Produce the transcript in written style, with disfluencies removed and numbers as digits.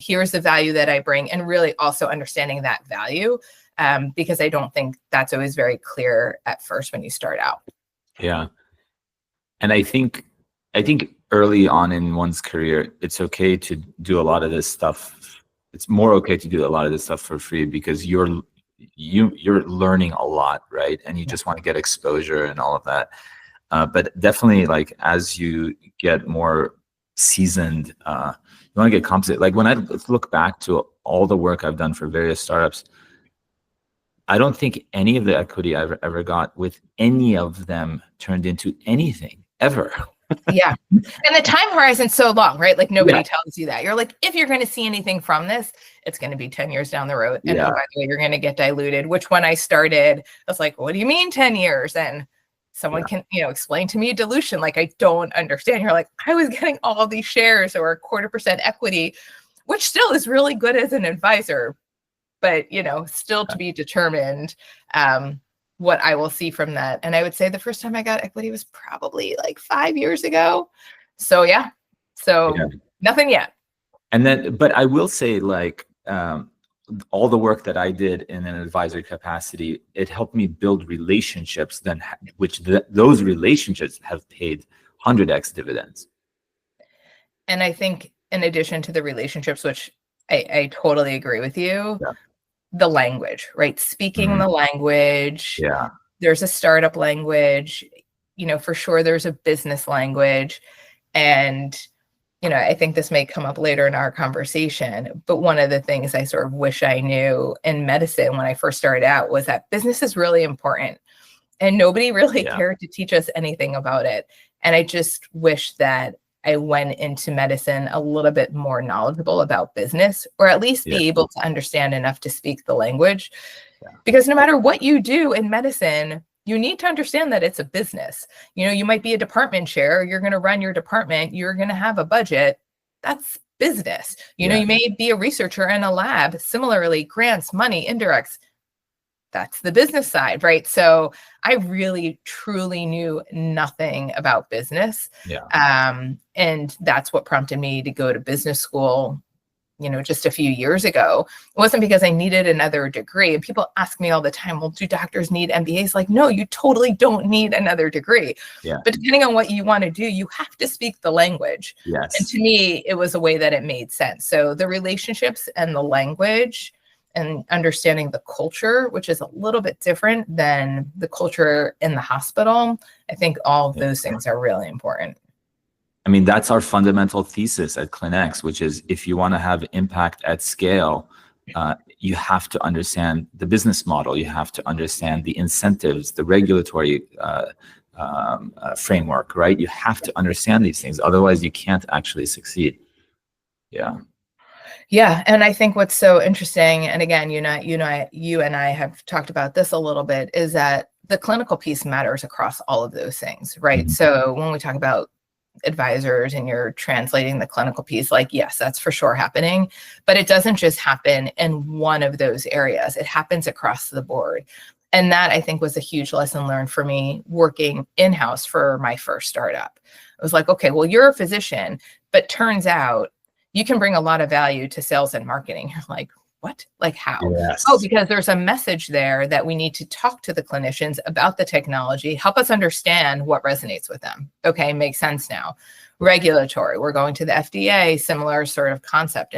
here's the value that I bring, and really also understanding that value, because I don't think that's always very clear at first when you start out. Yeah. And I think early on in one's career, it's okay to do a lot of this stuff. It's more okay to do a lot of this stuff for free because you're learning a lot, right? And you just want to get exposure and all of that. But definitely, like, as you get more seasoned, you want to get compensated. Like, when I look back to all the work I've done for various startups, I don't think any of the equity I've ever got with any of them turned into anything ever. Yeah. And the time horizon's so long, right? Like, nobody tells you that. You're like, if you're going to see anything from this, it's going to be 10 years down the road. And oh, by the way, you're going to get diluted, which when I started, I was like, what do you mean 10 years? And someone can, explain to me dilution. Like, I don't understand. You're like, I was getting all these shares or 0.25% equity, which still is really good as an advisor, but, still to be determined what I will see from that. And I would say the first time I got equity was probably like 5 years ago. So, nothing yet. And then, but I will say, like, all the work that I did in an advisory capacity, it helped me build relationships those relationships have paid 100x dividends. And I think in addition to the relationships, which I totally agree with you, the language, right? Speaking the language. Yeah. There's a startup language, for sure there's a business language. And, I think this may come up later in our conversation, but one of the things I sort of wish I knew in medicine when I first started out was that business is really important and nobody really cared to teach us anything about it. And I just wish that I went into medicine a little bit more knowledgeable about business, or at least be able to understand enough to speak the language. Because no matter what you do in medicine, you need to understand that it's a business. You might be a department chair, you're going to run your department, you're going to have a budget. That's business. You may be a researcher in a lab. Similarly, grants, money, indirects. That's the business side, right? So I really, truly knew nothing about business. And that's what prompted me to go to business school, just a few years ago. It wasn't because I needed another degree. And people ask me all the time, well, do doctors need MBAs? Like, no, you totally don't need another degree. But depending on what you want to do, you have to speak the language. And to me, it was a way that it made sense. So the relationships and the language and understanding the culture, which is a little bit different than the culture in the hospital. I think all of those things are really important. I mean, that's our fundamental thesis at ClinX, which is if you want to have impact at scale, you have to understand the business model. You have to understand the incentives, the regulatory framework, right? You have to understand these things. Otherwise, you can't actually succeed. Yeah. And I think what's so interesting, and again, you and I have talked about this a little bit, is that the clinical piece matters across all of those things, right? So when we talk about advisors and you're translating the clinical piece, like, yes, that's for sure happening, but it doesn't just happen in one of those areas. It happens across the board. And that, I think, was a huge lesson learned for me working in-house for my first startup. I was like, okay, well, you're a physician, but turns out you can bring a lot of value to sales and marketing. You're like, what? Like, how? Oh, because there's a message there that we need to talk to the clinicians about the technology, help us understand what resonates with them. Okay, makes sense now. Regulatory, we're going to the FDA, similar sort of concept.